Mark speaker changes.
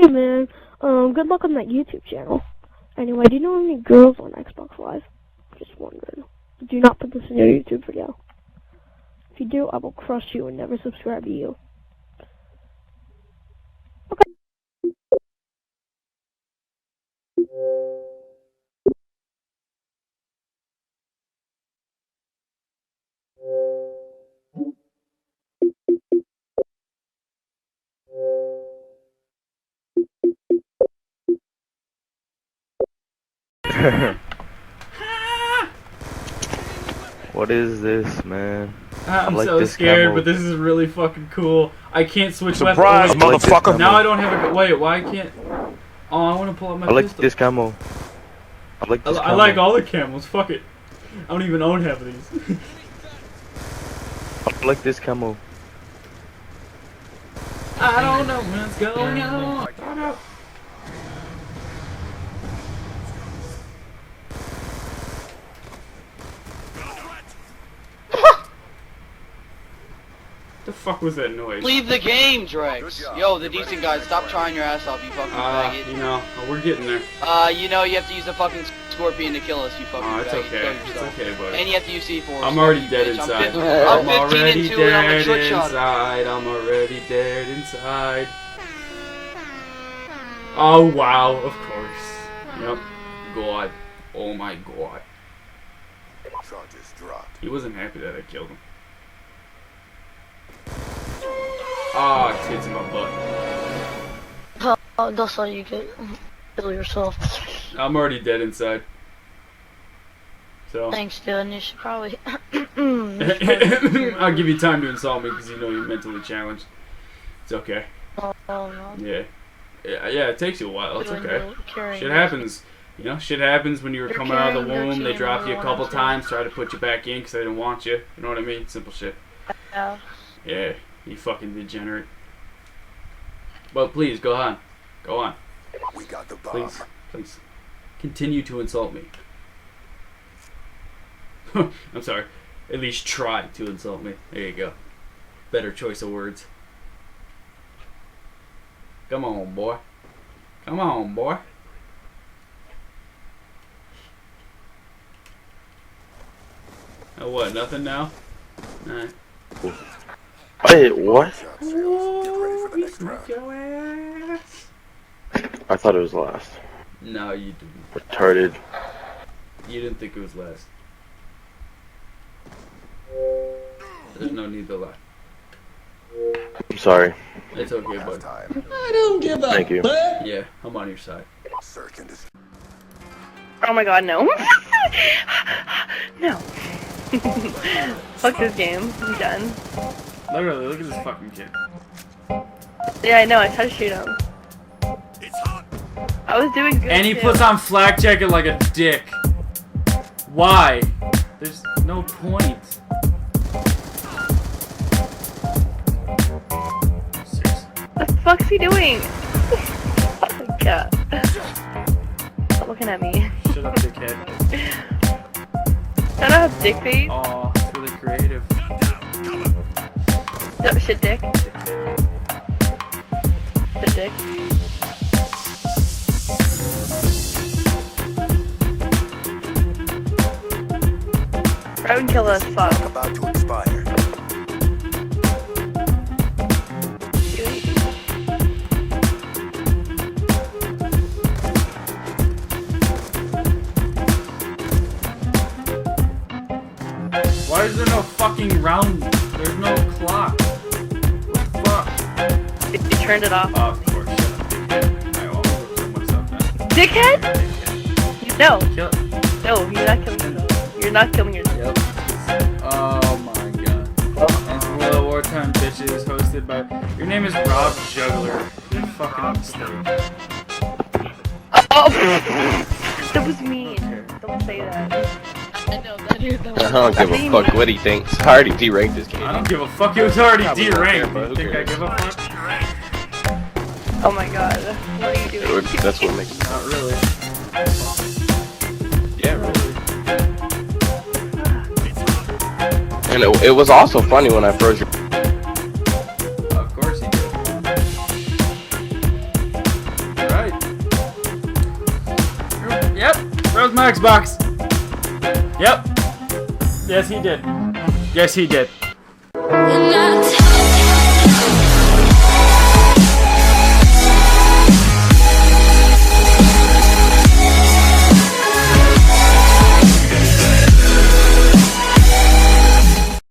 Speaker 1: Hey man, good luck on that YouTube channel. Anyway, do you know any girls on Xbox Live? Just wondering. Do not put this in your YouTube video. If you do, I will crush you and never subscribe to you. Okay.
Speaker 2: What is this, man?
Speaker 3: I'm
Speaker 2: like
Speaker 3: so
Speaker 2: this
Speaker 3: scared,
Speaker 2: camo.
Speaker 3: but this is really fucking cool. I can't switch
Speaker 4: Surprise,
Speaker 3: weapons.
Speaker 2: like this
Speaker 4: motherfucker!
Speaker 2: camo.
Speaker 3: Now I don't have a... Wait, why I can't... Oh, I want to pull out my
Speaker 2: I like
Speaker 3: pistol.
Speaker 2: this camo. I like this
Speaker 3: I
Speaker 2: camo.
Speaker 3: like all the camos. Fuck it. I don't even own half of these.
Speaker 2: I like this camo.
Speaker 3: I don't know what's going on. I don't. The fuck was that noise?
Speaker 5: Leave the game, Drex. Yo, the decent guy, stop trying your ass off, you fucking faggot.
Speaker 3: You know, we're getting there.
Speaker 5: You know you have to use the fucking scorpion to kill us, you fucking
Speaker 3: It's
Speaker 5: faggot.
Speaker 3: okay.
Speaker 5: Kill
Speaker 3: It's
Speaker 5: yourself.
Speaker 3: okay, buddy.
Speaker 5: And you have to use C4.
Speaker 3: I'm already
Speaker 5: you
Speaker 3: dead
Speaker 5: bitch.
Speaker 3: inside.
Speaker 5: I'm 15
Speaker 3: already
Speaker 5: and 2 and I'm a
Speaker 3: dead
Speaker 5: trick shot.
Speaker 3: inside. I'm already dead inside. Oh wow, of course. Yep. God. Oh my god.
Speaker 4: Charges dropped.
Speaker 3: He wasn't happy that I killed him. Ah, oh, tits in my butt.
Speaker 6: Oh, that's how you get kill yourself.
Speaker 3: I'm already dead inside. So
Speaker 6: Thanks, dude. You should probably.
Speaker 3: I'll give you time to insult me because you know you're mentally challenged. It's okay.
Speaker 6: Oh no.
Speaker 3: Yeah. Yeah, it takes you a while. It's okay.
Speaker 6: Carrying
Speaker 3: Shit happens. You know, shit happens when you were
Speaker 6: You're
Speaker 3: coming out of the
Speaker 6: carrying your
Speaker 3: womb. They
Speaker 6: team
Speaker 3: dropped you a
Speaker 6: around,
Speaker 3: couple
Speaker 6: too.
Speaker 3: times, tried to put you back in because they didn't want you. You know what I mean? Simple shit.
Speaker 6: Yeah.
Speaker 3: Yeah, you fucking degenerate. But please, go on. Go on.
Speaker 4: We got the bomb.
Speaker 3: Please. Please. Continue to insult me. I'm sorry. At least try to insult me. There you go. Better choice of words. Come on, boy. Come on, boy. Oh, what? Nothing now? Nah.
Speaker 2: Wait, what?
Speaker 4: Get ready for the next round.
Speaker 3: Your ass.
Speaker 2: I thought it was last.
Speaker 3: No, you didn't.
Speaker 2: Retarded.
Speaker 3: You didn't think it was last. There's no need to lie.
Speaker 2: I'm sorry.
Speaker 3: It's okay, bud.
Speaker 4: Time.
Speaker 2: Thank you.
Speaker 3: Yeah, I'm on your side.
Speaker 4: Search and destroy.
Speaker 7: Oh my god, no. No. Fuck this game. I'm done.
Speaker 3: Literally, look at this fucking kid.
Speaker 7: Yeah, I know. I tried to shoot him. I was doing good.
Speaker 3: And he
Speaker 7: too.
Speaker 3: puts on flak jacket like a dick. Why? There's no point. Seriously.
Speaker 7: What the fuck's he doing? Oh my god. Stop looking at me.
Speaker 3: Shut up, dickhead.
Speaker 7: I don't have dick face.
Speaker 3: Aw, it's really creative.
Speaker 7: No, shit dick. Shit dick. I would kill us. Fuck.
Speaker 4: About to expire.
Speaker 3: Why is there no fucking round? There's no clock. What the fuck?
Speaker 7: You turned it off.
Speaker 3: Oh, of course. Shut up, dickhead. I almost kill myself now.
Speaker 7: Dickhead?
Speaker 3: Dickhead.
Speaker 7: No.
Speaker 3: Kill
Speaker 7: No, you're not killing yourself. You're not killing yourself.
Speaker 3: Yep. Oh my god. And it's Willow Wartime Bitches, hosted by. Your name is Rob Juggler. You're fucking a mistake.
Speaker 7: Oh! That was mean. Don't say that.
Speaker 5: I know, that is the
Speaker 8: I don't give a fuck what he thinks. I already deranked this game.
Speaker 3: I don't give a fuck. It was already
Speaker 8: Probably don't care,
Speaker 3: D-ranked.
Speaker 8: but
Speaker 3: You
Speaker 8: who
Speaker 3: think I
Speaker 8: cares?
Speaker 3: give a fuck?
Speaker 7: Oh my god. What are you doing?
Speaker 8: That's what makes it.
Speaker 3: Not really.
Speaker 8: Yeah, really. And it was also funny when I first.
Speaker 3: Of course he did. took my Xbox. Yep. Yes, he did. Yes, he did.
Speaker 9: We're not